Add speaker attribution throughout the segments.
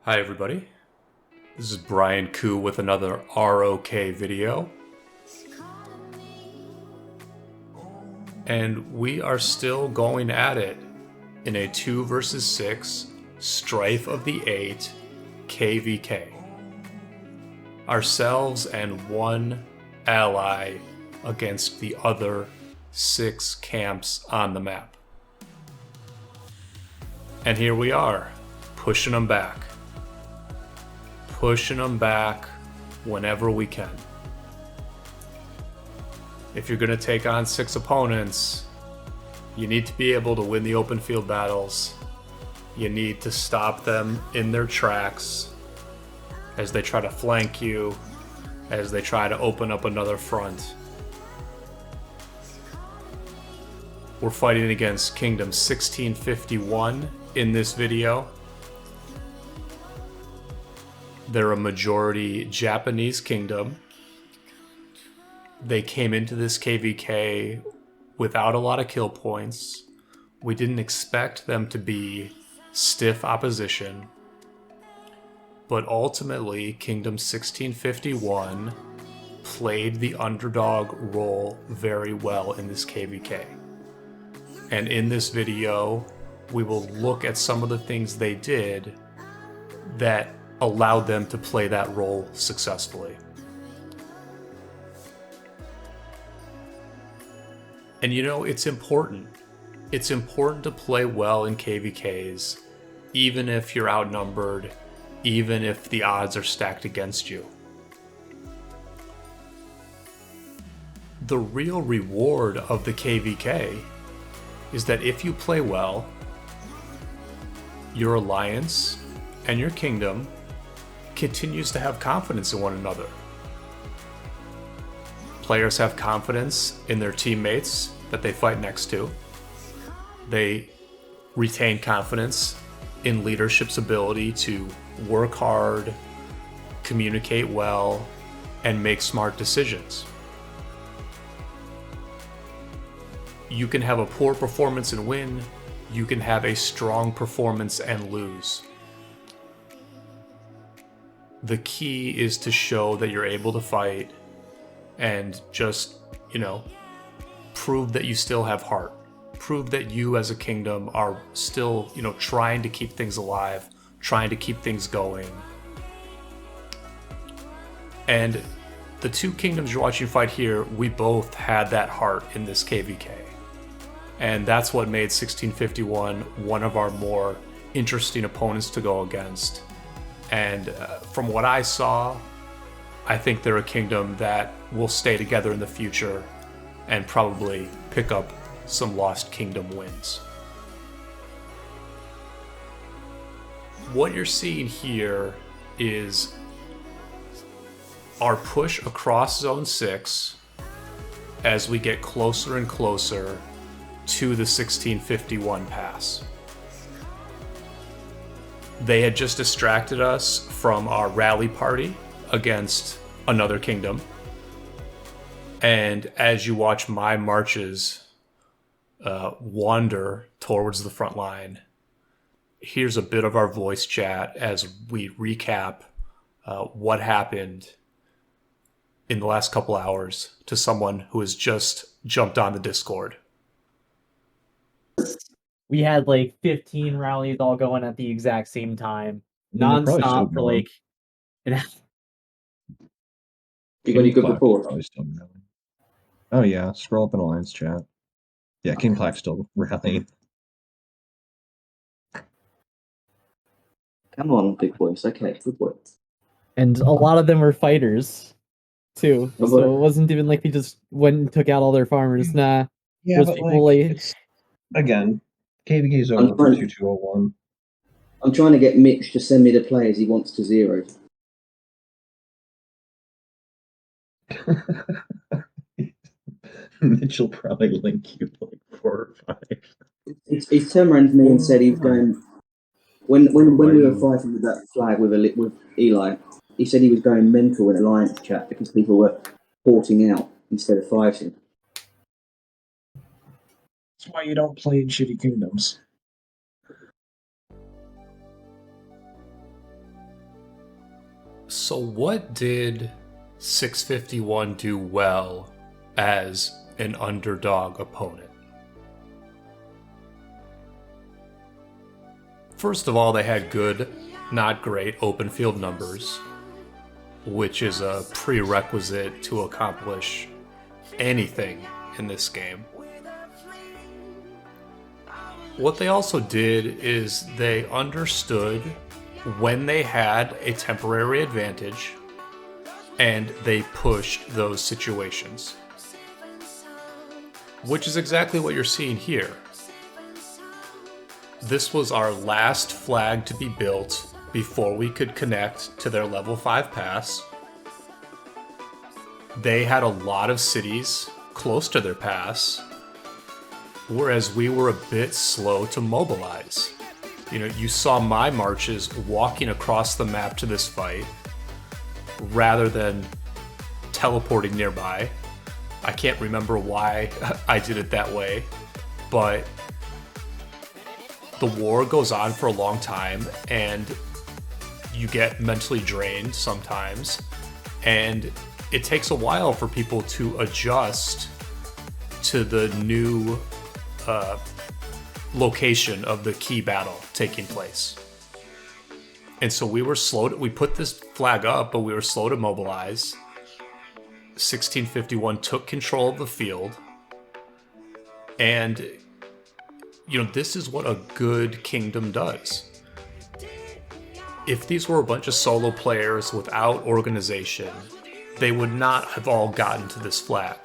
Speaker 1: Hi everybody, this is Brian Koo with another ROK video. And we are still going at it in a 2 versus 6 Strife of the 8 KvK. Ourselves and one ally against the other 6 camps on the map. And here we are, pushing them back. Pushing them back whenever we can. If you're going to take on 6 opponents, you need to be able to win the open field battles. You need to stop them in their tracks as they try to flank you, as they try to open up another front. We're fighting against Kingdom 1651 in this video. They're a majority Japanese kingdom. They came into this KvK without a lot of kill points. We didn't expect them to be stiff opposition. But ultimately, Kingdom 1651 played the underdog role very well in this KvK. And in this video, we will look at some of the things they did that allowed them to play that role successfully. And you know, it's important. It's important to play well in KvKs, even if you're outnumbered, even if the odds are stacked against you. The real reward of the KvK is that if you play well, your alliance and your kingdom continues to have confidence in one another. Players have confidence in their teammates that they fight next to. They retain confidence in leadership's ability to work hard, communicate well, and make smart decisions. You can have a poor performance and win. You can have a strong performance and lose. The key is to show that you're able to fight and just, prove that you still have heart. Prove that you as a kingdom are still, trying to keep things alive, trying to keep things going. And the 2 kingdoms you're watching fight here, we both had that heart in this KvK. And that's what made 1651 one of our more interesting opponents to go against. And from what I saw, I think they're a kingdom that will stay together in the future and probably pick up some lost kingdom wins. What you're seeing here is our push across Zone 6 as we get closer and closer to the 1651 pass. They had just distracted us from our rally party against another kingdom. And as you watch my marches wander towards the front line, here's a bit of our voice chat as we recap what happened in the last couple hours to someone who has just jumped on the Discord.
Speaker 2: We had like 15 rallies all going at the exact same time, non-stop for like an hour.
Speaker 3: You got any good reports?
Speaker 4: Oh yeah, scroll up in Alliance chat. Yeah, King Clack's still rallying.
Speaker 3: Come on, big boys. Okay, good boy.
Speaker 2: And a lot of them were fighters too, so it wasn't even like they just went and took out all their farmers. Nah,
Speaker 4: Yeah, but
Speaker 2: people
Speaker 4: it's, again, KvK's over for 2201.
Speaker 3: I'm trying to get Mitch to send me the players he wants to 0.
Speaker 4: Mitch will probably link you like 4 or 5.
Speaker 3: He's turned around to me and said he was going. When we were fighting with that flag with Eli, he said he was going mental in Alliance chat because people were porting out instead of fighting.
Speaker 4: That's why you don't play in shitty kingdoms.
Speaker 1: So what did 651 do well as an underdog opponent? First of all, they had good, not great, open field numbers, which is a prerequisite to accomplish anything in this game. What they also did is they understood when they had a temporary advantage, and they pushed those situations. Which is exactly what you're seeing here. This was our last flag to be built before we could connect to their level 5 pass. They had a lot of cities close to their pass, whereas we were a bit slow to mobilize. You know, you saw my marches walking across the map to this fight rather than teleporting nearby. I can't remember why I did it that way, but the war goes on for a long time and you get mentally drained sometimes, and it takes a while for people to adjust to the new location of the key battle taking place. And so we were slow we put this flag up, but we were slow to mobilize. 1651 took control of the field. And, you know, this is what a good kingdom does. If these were a bunch of solo players without organization, they would not have all gotten to this flag.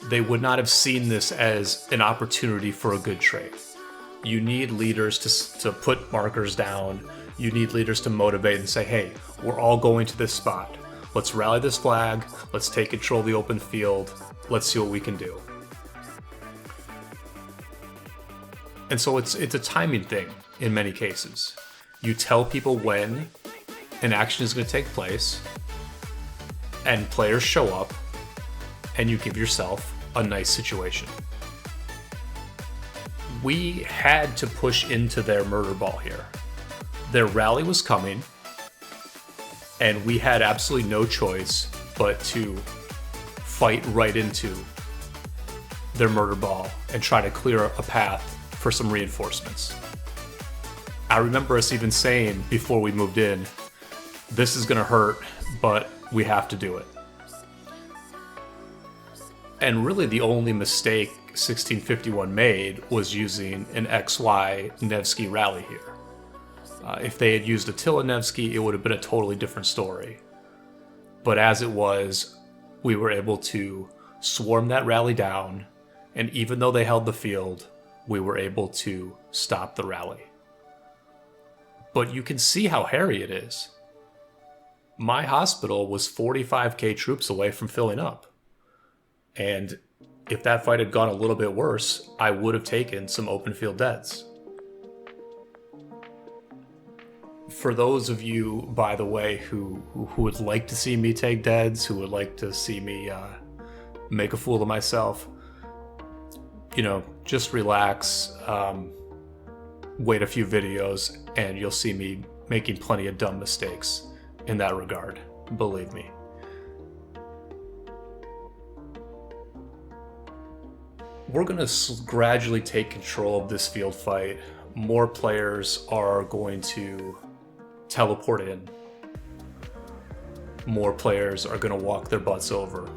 Speaker 1: They would not have seen this as an opportunity for a good trade. You need leaders to put markers down. You need leaders to motivate and say, hey, we're all going to this spot. Let's rally this flag. Let's take control of the open field. Let's see what we can do. And so it's a timing thing in many cases. You tell people when an action is going to take place, and players show up, and you give yourself a nice situation. We had to push into their murder ball here. Their rally was coming, and we had absolutely no choice but to fight right into their murder ball and try to clear a path for some reinforcements. I remember us even saying before we moved in, this is going to hurt, but we have to do it. And really the only mistake 1651 made was using an XY-Nevsky rally here. If they had used Attila-Nevsky, it would have been a totally different story. But as it was, we were able to swarm that rally down, and even though they held the field, we were able to stop the rally. But you can see how hairy it is. My hospital was 45k troops away from filling up. And if that fight had gone a little bit worse, I would have taken some open field deaths. For those of you, by the way, who would like to see me take deads, who would like to see me make a fool of myself, you know, just relax, wait a few videos, and you'll see me making plenty of dumb mistakes in that regard, believe me. We're going to gradually take control of this field fight. More players are going to teleport in. More players are going to walk their butts over.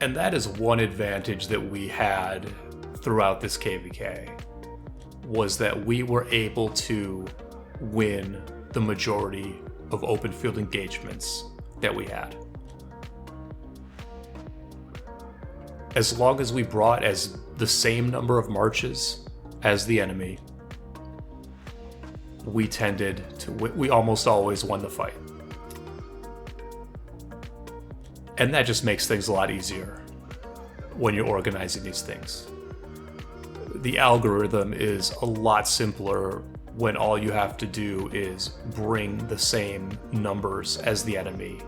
Speaker 1: And that is one advantage that we had throughout this KvK, was that we were able to win the majority of open field engagements that we had. As long as we brought as the same number of marches as the enemy, we almost always won the fight. And that just makes things a lot easier when you're organizing these things. The algorithm is a lot simpler when all you have to do is bring the same numbers as the enemy.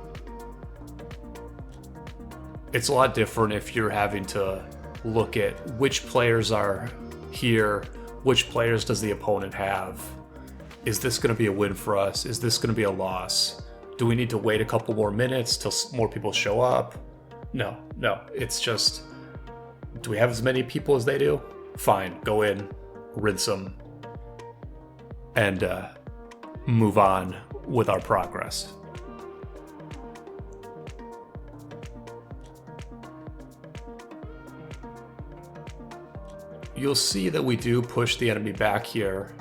Speaker 1: It's a lot different if you're having to look at which players are here, which players does the opponent have, is this going to be a win for us? Is this going to be a loss? Do we need to wait a couple more minutes till more people show up? No. It's just, do we have as many people as they do? Fine, go in, rinse them, and move on with our progress. You'll see that we do push the enemy back here.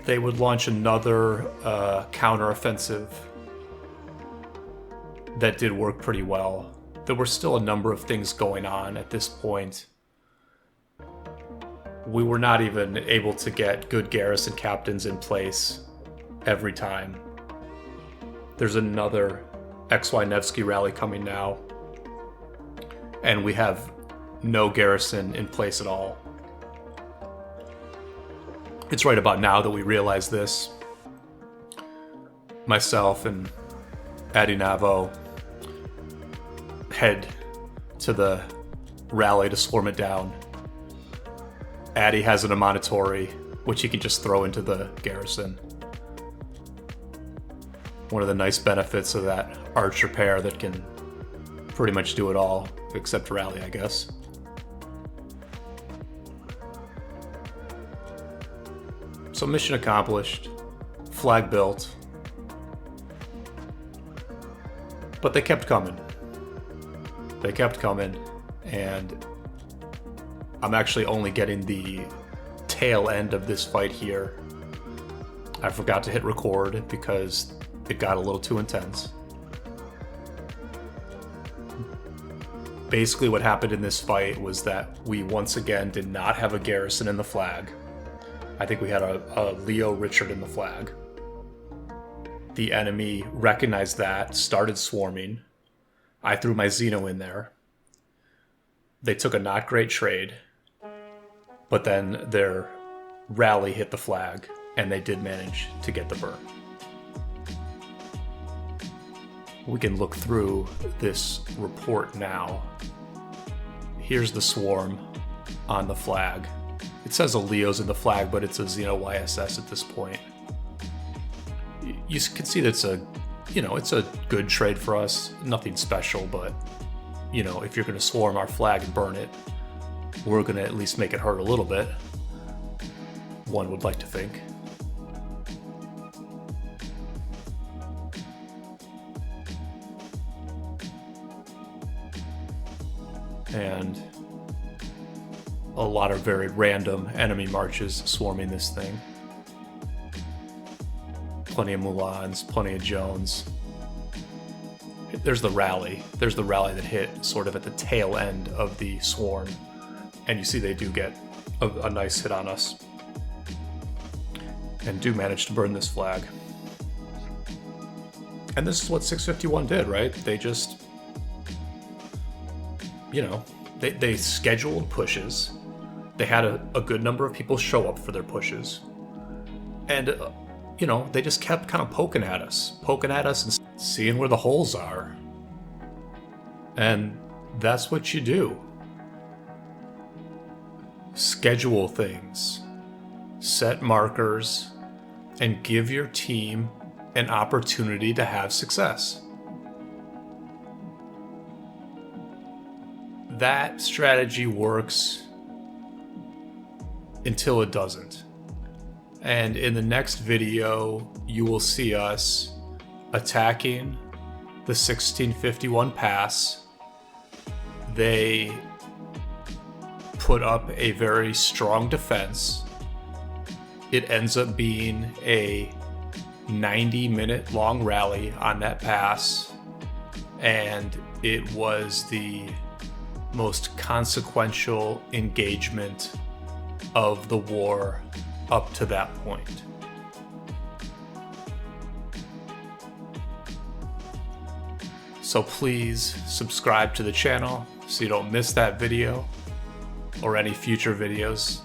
Speaker 1: They would launch another counteroffensive that did work pretty well. There were still a number of things going on at this point. We were not even able to get good garrison captains in place every time. There's another XY-Nevsky rally coming now, and we have no garrison in place at all. It's right about now that we realize this. Myself and Adinavo head to the rally to swarm it down. Addy has an Amonitory, which he can just throw into the garrison. One of the nice benefits of that archer pair that can pretty much do it all, except rally, I guess. So mission accomplished, flag built, but they kept coming. They kept coming, and I'm actually only getting the tail end of this fight here. I forgot to hit record because it got a little too intense. Basically what happened in this fight was that we once again did not have a garrison in the flag. I think we had a Leo Richard in the flag. The enemy recognized that, started swarming. I threw my Xeno in there. They took a not great trade, but then their rally hit the flag, and they did manage to get the burn. We can look through this report now. Here's the swarm on the flag. It says a Leo's in the flag, but it's a Xeno YSS at this point. You can see that it's a good trade for us. Nothing special, but if you're going to swarm our flag and burn it, we're going to at least make it hurt a little bit. One would like to think. And a lot of very random enemy marches swarming this thing. Plenty of Mulans, plenty of Jones. There's the rally. There's the rally that hit sort of at the tail end of the swarm. And you see they do get a nice hit on us. And do manage to burn this flag. And this is what 651 did, right? They just, they scheduled pushes. They had a good number of people show up for their pushes. And, they just kept kind of poking at us and seeing where the holes are. And that's what you do. Schedule things, set markers, and give your team an opportunity to have success. That strategy works until it doesn't. And in the next video, you will see us attacking the 1651 pass. They put up a very strong defense. It ends up being a 90-minute long rally on that pass, and it was the most consequential engagement of the war up to that point. So please subscribe to the channel so you don't miss that video or any future videos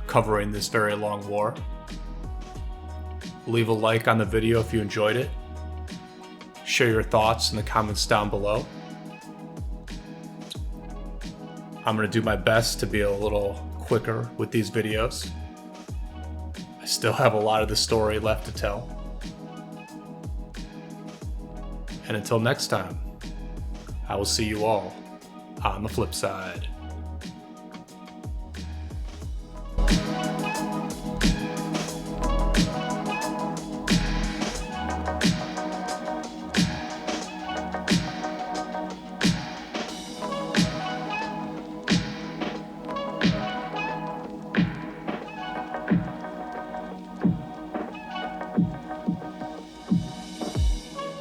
Speaker 1: covering this very long war. Leave a like on the video if you enjoyed it. Share your thoughts in the comments down below. I'm going to do my best to be a little quicker with these videos. I still have a lot of the story left to tell. And until next time, I will see you all on the flip side.